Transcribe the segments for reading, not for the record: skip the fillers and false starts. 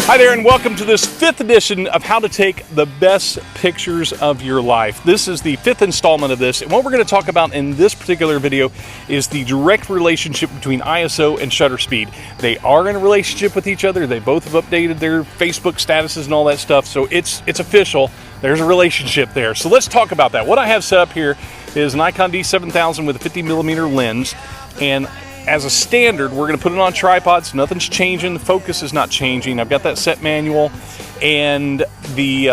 Hi there, and welcome to this 5th edition of How to Take the Best Pictures of Your Life. This is the 5th installment of this, and what we're going to talk about in this particular video is the direct relationship between ISO and shutter speed. They are in a relationship with each other. They both have updated their Facebook statuses and all that stuff, so it's official. There's a relationship there. So let's talk about that. What I have set up here is an Nikon D7000 with a 50mm lens, and as a standard, we're going to put it on tripods. Nothing's changing. The focus is not changing. I've got that set manual, and the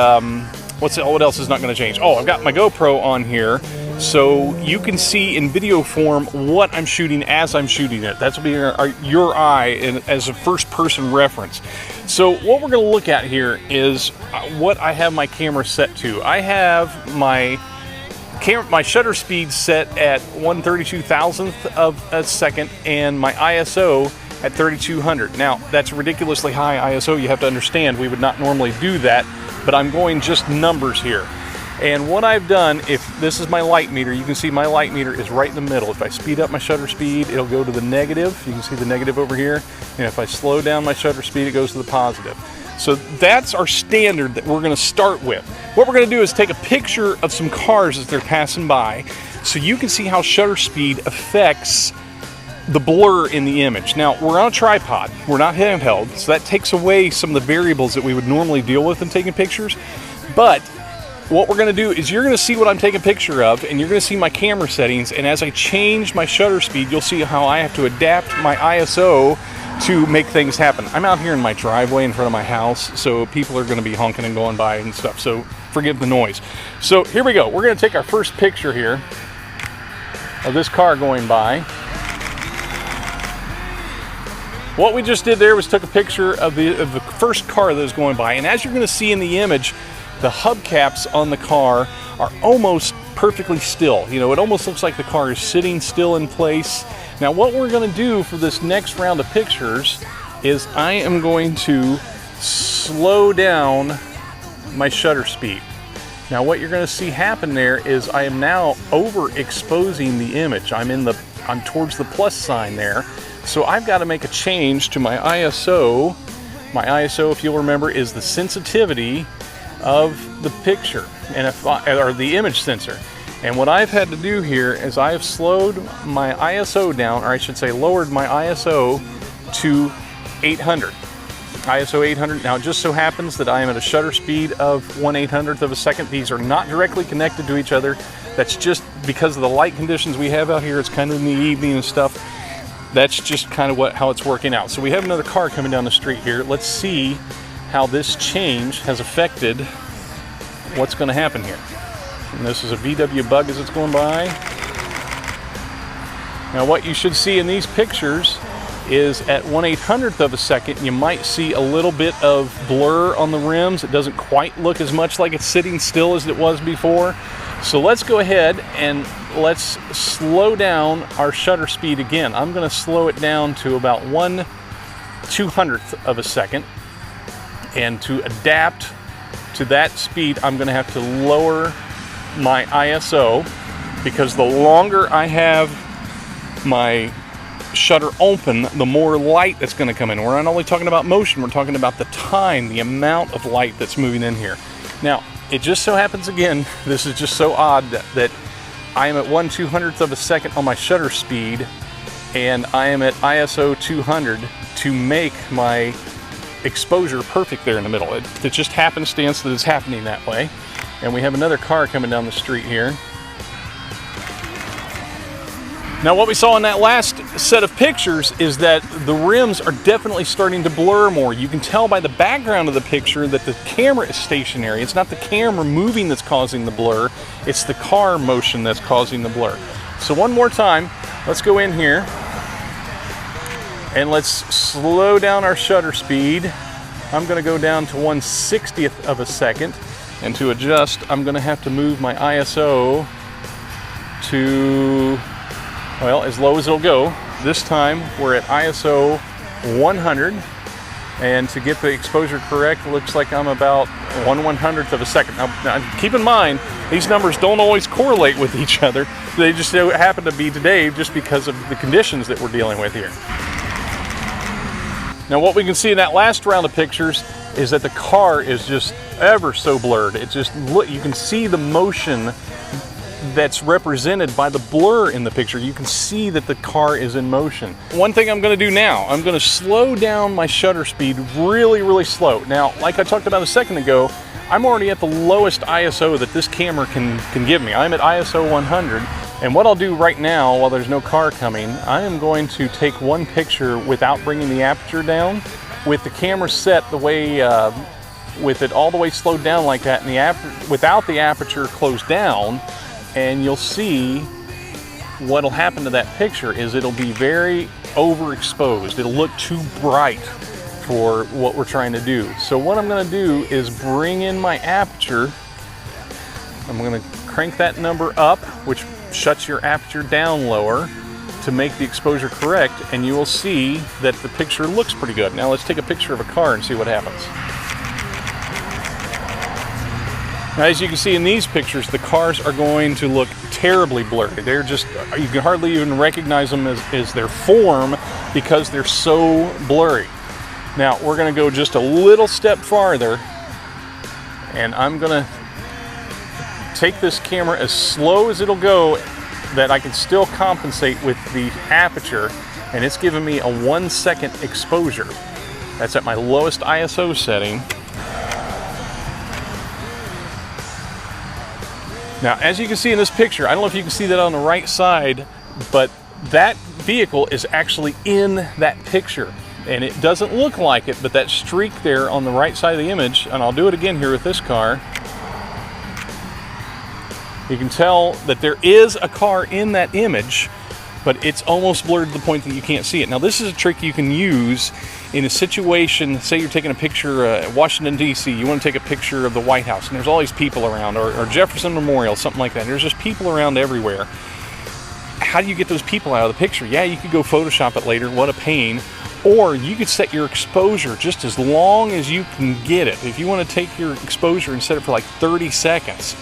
what else is not going to change? Oh, I've got my GoPro on here, so you can see in video form what I'm shooting as I'm shooting it. That's be your eye as a first-person reference. So what we're going to look at here is what I have my camera set to. I have my shutter speed set at 1/32,000th of a second and my ISO at 3200. Now, that's ridiculously high ISO. You have to understand we would not normally do that, but I'm going just numbers here. And what I've done, if this is my light meter, you can see my light meter is right in the middle. If I speed up my shutter speed, it'll go to the negative. You can see the negative over here. And if I slow down my shutter speed, it goes to the positive. So that's our standard that we're going to start with. What we're going to do is take a picture of some cars as they're passing by so you can see how shutter speed affects the blur in the image. Now, we're on a tripod. We're not handheld, so that takes away some of the variables that we would normally deal with in taking pictures. But what we're going to do is you're going to see what I'm taking a picture of, and you're going to see my camera settings, and as I change my shutter speed, you'll see how I have to adapt my ISO to make things happen. I'm out here in my driveway in front of my house, so people are going to be honking and going by and stuff, so forgive the noise. So here we go. We're going to take our first picture here of this car going by. What we just did there was took a picture of the first car that was going by, and as you're going to see in the image, the hubcaps on the car are almost perfectly still. You know, it almost looks like the car is sitting still in place. Now, what we're going to do for this next round of pictures is I am going to slow down my shutter speed. Now, what you're going to see happen there is I am now overexposing the image. I'm towards the plus sign there. So I've got to make a change to my ISO. My ISO, if you'll remember, is the sensitivity of the picture or the image sensor. And what I've had to do here is I have slowed my ISO down, or I should say lowered my ISO to 800. ISO 800. Now, it just so happens that I am at a shutter speed of 1/800th of a second. These are not directly connected to each other. That's just because of the light conditions we have out here. It's kind of in the evening and stuff. That's just kind of how it's working out. So we have another car coming down the street here. Let's see how this change has affected what's going to happen here. And this is a VW Bug as it's going by. Now, what you should see in these pictures is at 1/800th of a second, you might see a little bit of blur on the rims. It doesn't quite look as much like it's sitting still as it was before. So let's go ahead and let's slow down our shutter speed again. I'm going to slow it down to about 1/200th of a second. And to adapt to that speed, I'm going to have to lower my ISO, because the longer I have my shutter open, the more light that's going to come in. We're not only talking about motion, we're talking about the time, the amount of light that's moving in here. Now, it just so happens again, this is just so odd that I am at 1/200th of a second on my shutter speed, and I am at ISO 200 to make my exposure perfect there in the middle. It just happenstance that it's happening that way. And we have another car coming down the street here. Now, what we saw in that last set of pictures is that the rims are definitely starting to blur more. You can tell by the background of the picture that the camera is stationary. It's not the camera moving that's causing the blur. It's the car motion that's causing the blur. So one more time, let's go in here and let's slow down our shutter speed. I'm going to go down to 1/60th of a second. And to adjust, I'm going to have to move my ISO to, well, as low as it'll go. This time we're at ISO 100. And to get the exposure correct, it looks like I'm about 1/100th of a second. Now, keep in mind, these numbers don't always correlate with each other. They just happen to be today just because of the conditions that we're dealing with here. Now, what we can see in that last round of pictures is that the car is just ever so blurred. It just look, you can see the motion that's represented by the blur in the picture. You can see that the car is in motion. One thing I'm going to do now, I'm going to slow down my shutter speed really, really slow. Now, like I talked about a second ago, I'm already at the lowest ISO that this camera can give me. I'm at ISO 100. And what I'll do right now, while there's no car coming, I am going to take one picture without bringing the aperture down, with the camera set the way, with it all the way slowed down like that, and without the aperture closed down. And you'll see what'll happen to that picture is it'll be very overexposed. It'll look too bright for what we're trying to do. So what I'm going to do is bring in my aperture. I'm going to crank that number up, which shuts your aperture down lower to make the exposure correct, and you will see that the picture looks pretty good. Now let's take a picture of a car and see what happens. Now, as you can see in these pictures, the cars are going to look terribly blurry. They're just, you can hardly even recognize them as their form because they're so blurry. Now, we're going to go just a little step farther, and I'm going to take this camera as slow as it'll go that I can still compensate with the aperture, and it's giving me a 1 second exposure. That's at my lowest ISO setting. Now, as you can see in this picture, I don't know if you can see that on the right side, but that vehicle is actually in that picture. And it doesn't look like it, but that streak there on the right side of the image, and I'll do it again here with this car, you can tell that there is a car in that image, but it's almost blurred to the point that you can't see it. Now, this is a trick you can use in a situation, say you're taking a picture at Washington, D.C., you want to take a picture of the White House, and there's all these people around, or Jefferson Memorial, something like that. There's just people around everywhere. How do you get those people out of the picture? Yeah, you could go Photoshop it later, what a pain, or you could set your exposure just as long as you can get it. If you want to take your exposure and set it for like 30 seconds,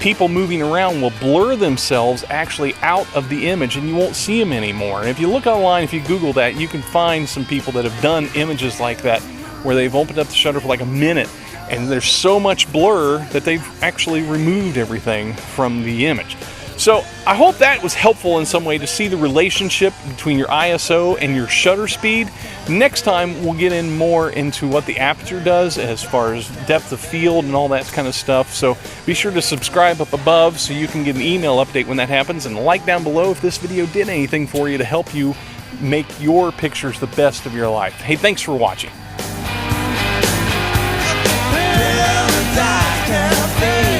people moving around will blur themselves actually out of the image and you won't see them anymore. And if you look online, if you Google that, you can find some people that have done images like that where they've opened up the shutter for like a minute and there's so much blur that they've actually removed everything from the image. So I hope that was helpful in some way to see the relationship between your ISO and your shutter speed. Next time we'll get in more into what the aperture does as far as depth of field and all that kind of stuff. So be sure to subscribe up above so you can get an email update when that happens, and like down below if this video did anything for you to help you make your pictures the best of your life. Hey, thanks for watching. Paradise Cafe.